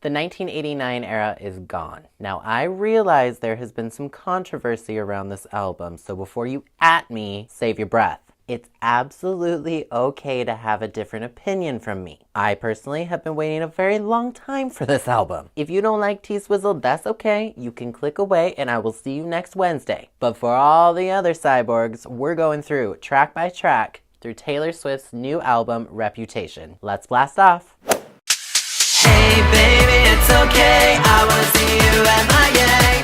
The 1989 era is gone. Now, I realize there has been some controversy around this album, so before you at me, save your breath. It's absolutely okay to have a different opinion from me. I personally have been waiting a very long time for this album. If you don't like T-Swizzle, that's okay. You can click away and I will see you next Wednesday. But for all the other cyborgs, we're going through track by track through Taylor Swift's new album, Reputation. Let's blast off. Hey baby, it's okay. I wanna see you at my gang.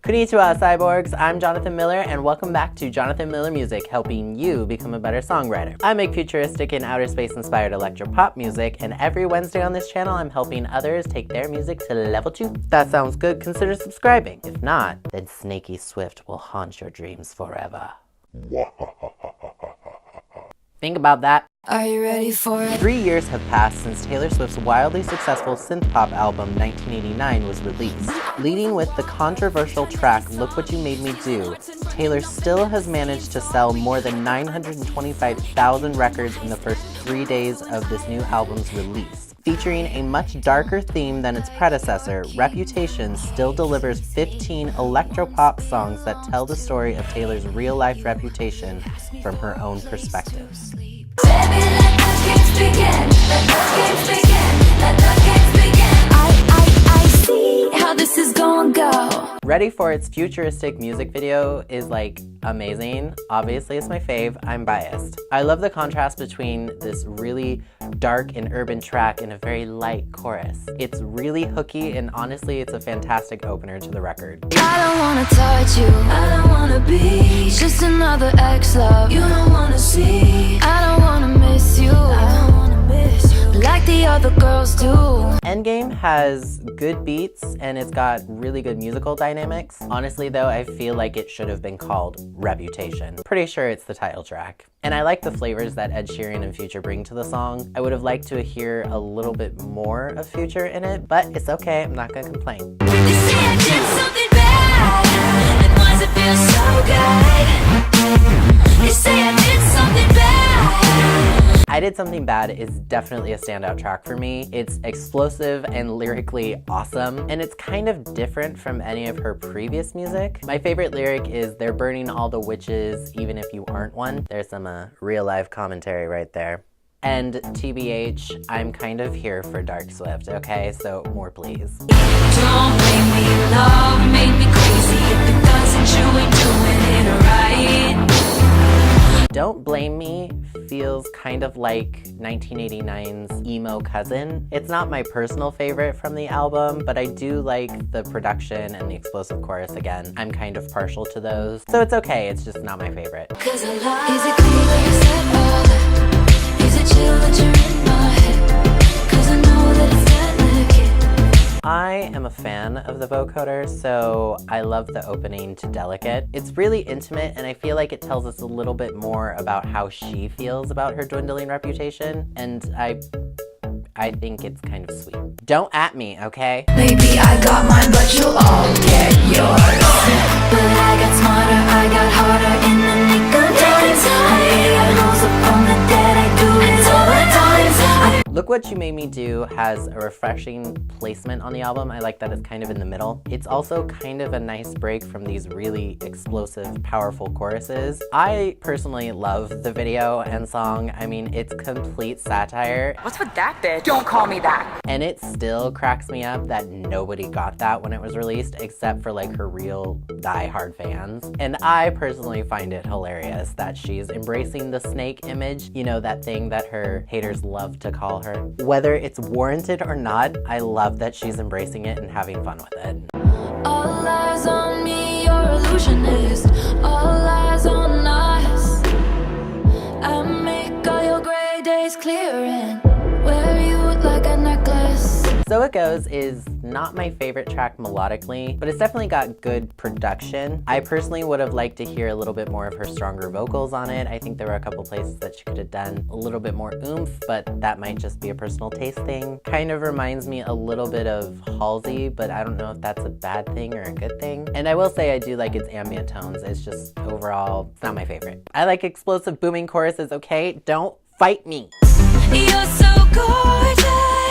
Konnichiwa, cyborgs. I'm Jonathan Miller, and welcome back to Jonathan Miller Music, helping you become a better songwriter. I make futuristic and outer space-inspired electro-pop music, and every Wednesday on this channel, I'm helping others take their music to level 2. If that sounds good, consider subscribing. If not, then Snaky Swift will haunt your dreams forever. Think about that. Are you ready for it? 3 years have passed since Taylor Swift's wildly successful synth-pop album 1989 was released. Leading with the controversial track Look What You Made Me Do, Taylor still has managed to sell more than 925,000 records in the first 3 days of this new album's release. Featuring a much darker theme than its predecessor, Reputation still delivers 15 electropop songs that tell the story of Taylor's real-life reputation from her own perspective. Baby, let the games begin. Let the games begin. Let the games begin. I see how this is gonna go. Ready for Its futuristic music video is like amazing. Obviously it's my fave, I'm biased. I love the contrast between this really dark and urban track and a very light chorus. It's really hooky and honestly it's a fantastic opener to the record. I don't wanna touch you. I don't wanna be just another ex-love you don't wanna see. I don't wanna miss you. I don't wanna miss you like the other girls do. Endgame has good beats and it's got really good musical dynamics. Honestly though, I feel like it should have been called Reputation. Pretty sure it's the title track. And I like the flavors that Ed Sheeran and Future bring to the song. I would have liked to hear a little bit more of Future in it, but it's okay, I'm not gonna complain. They say I did something bad, and why does it feel so good? They say I did something bad. I Did Something Bad is definitely a standout track for me. It's explosive and lyrically awesome, and it's kind of different from any of her previous music. My favorite lyric is, "They're burning all the witches, even if you aren't one." There's some real-life commentary right there. And TBH, I'm kind of here for Dark Swift, okay? So more please. Don't blame me, love made me crazy. If it doesn't, you ain't doing it right. Don't Blame Me feels kind of like 1989's emo cousin. It's not my personal favorite from the album, but I do like the production and the explosive chorus again. I'm kind of partial to those. So it's okay, it's just not my favorite. Cause I love. Is it cool that you said all that? Is it chill that you're in my head? Cause I know that it's delicate. I am a fan of the vocoder, so I love the opening to Delicate. It's really intimate, and I feel like it tells us a little bit more about how she feels about her dwindling reputation, and I think it's kind of sweet. Don't at me, okay? Maybe I got mine, but you'll all get yours. But I got smarter, I got harder in the nick of time. I rose up on the dead, I do it all the time. Look What You Made Me Do has a refreshing placement on the album. I like that it's kind of in the middle. It's also kind of a nice break from these really explosive, powerful choruses. I personally love the video and song. I mean, it's complete satire. What's with that bitch? Don't call me that. And it still cracks me up that nobody got that when it was released, except for like her real die-hard fans. And I personally find it hilarious that she's embracing the snake image, you know, that thing that her haters love to call her. Whether it's warranted or not, I love that she's embracing it and having fun with it. All eyes on me, you're illusionist. All eyes on us. I make all your gray days clear and wear you like a necklace. So It Goes is not my favorite track melodically, but it's definitely got good production. I personally would have liked to hear a little bit more of her stronger vocals on it. I think there were a couple places that she could have done a little bit more oomph, but that might just be a personal taste thing. Kind of reminds me a little bit of Halsey, but I don't know if that's a bad thing or a good thing. And I will say I do like its ambient tones. It's just overall, it's not my favorite. I like explosive booming choruses, okay? Don't fight me. You're so gorgeous.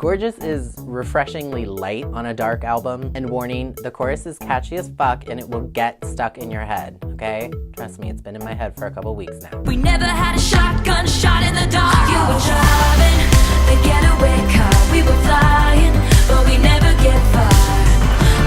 Gorgeous is refreshingly light on a dark album, and warning, the chorus is catchy as fuck and it will get stuck in your head, okay? Trust me, it's been in my head for a couple weeks now. We never had a shotgun shot in the dark. You were driving the getaway car. We were flying, but we never get far.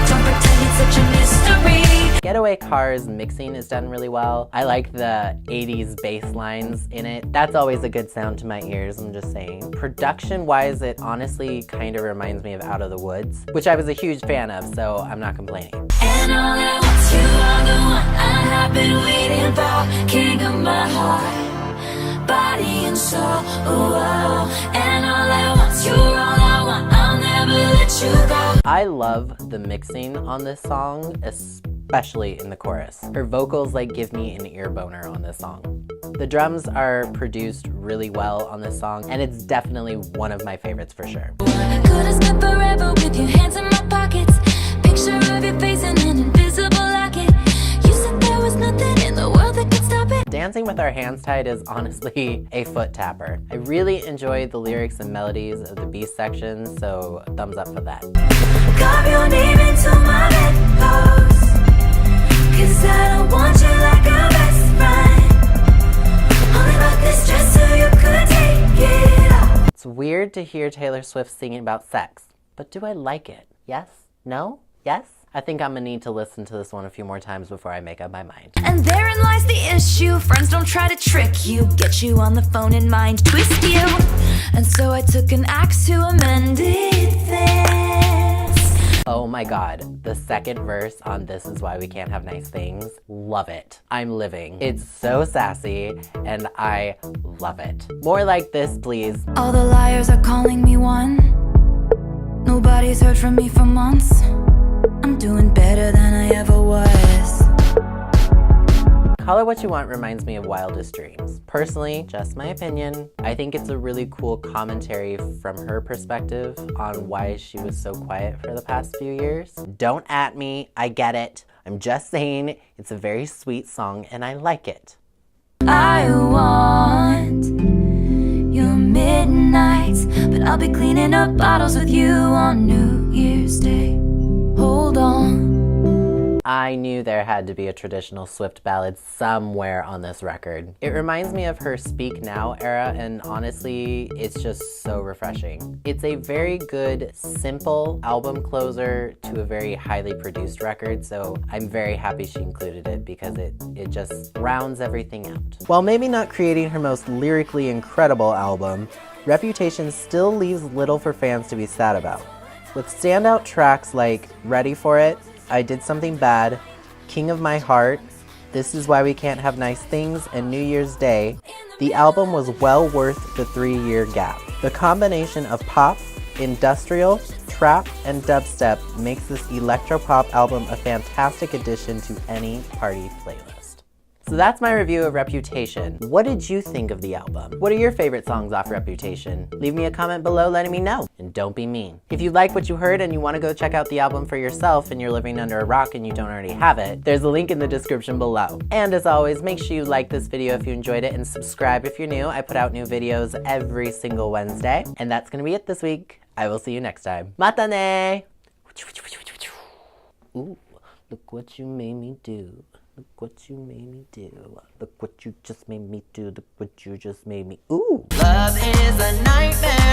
Don't pretend it's such a mystery. Getaway Car's mixing is done really well. I like the 80s bass lines in it. That's always a good sound to my ears, I'm just saying. Production-wise, it honestly kind of reminds me of Out of the Woods, which I was a huge fan of, so I'm not complaining. And all at once you are the one I have been waiting for. King of my heart, body and soul. Oh, and all at once you're all I want. I'll never let you go. I love the mixing on this song, especially in the chorus. Her vocals give me an ear boner on this song. The drums are produced really well on this song, and it's definitely one of my favorites for sure. Could have spent forever with your hands in my pockets. Picture of your face in an invisible locket. You said there was nothing in the world that could stop it. Dancing with Our Hands Tied is honestly a foot tapper. I really enjoyed the lyrics and melodies of the B section, so thumbs up for that. Carve your name into my bedpost, 'cause I don't want you like a best friend. Only about this dress so you could take it off. It's weird to hear Taylor Swift singing about sex, but do I like it? Yes? No? Yes? I think I'm gonna need to listen to this one a few more times before I make up my mind. And therein lies the issue. Friends don't try to trick you, get you on the phone and mind twist you. And so I took an axe to amend this. Oh my god, the second verse on This Is Why We Can't Have Nice Things, love it. I'm living. It's so sassy, and I love it. More like this, please. All the liars are calling me one. Nobody's heard from me for months. I'm doing better than I ever was. Call It What You Want reminds me of Wildest Dreams. Personally, just my opinion, I think it's a really cool commentary from her perspective on why she was so quiet for the past few years. Don't at me, I get it. I'm just saying it's a very sweet song and I like it. I want your midnights, but I'll be cleaning up bottles with you on New Year's Day. Hold on. I knew there had to be a traditional Swift ballad somewhere on this record. It reminds me of her Speak Now era, and honestly, it's just so refreshing. It's a very good, simple album closer to a very highly produced record, so I'm very happy she included it because it just rounds everything out. While maybe not creating her most lyrically incredible album, Reputation still leaves little for fans to be sad about. With standout tracks like Ready For It, I Did Something Bad, King of My Heart, This Is Why We Can't Have Nice Things, and New Year's Day, the album was well worth the 3-year gap. The combination of pop, industrial, trap, and dubstep makes this electropop album a fantastic addition to any party playlist. So that's my review of Reputation. What did you think of the album? What are your favorite songs off Reputation? Leave me a comment below letting me know. And don't be mean. If you like what you heard and you want to go check out the album for yourself and you're living under a rock and you don't already have it, there's a link in the description below. And as always, make sure you like this video if you enjoyed it and subscribe if you're new. I put out new videos every single Wednesday. And that's going to be it this week. I will see you next time. Mata ne! Ooh, look what you made me do. Look what you made me do. Look what you just made me do. Look what you just made me. Ooh. Love is a nightmare.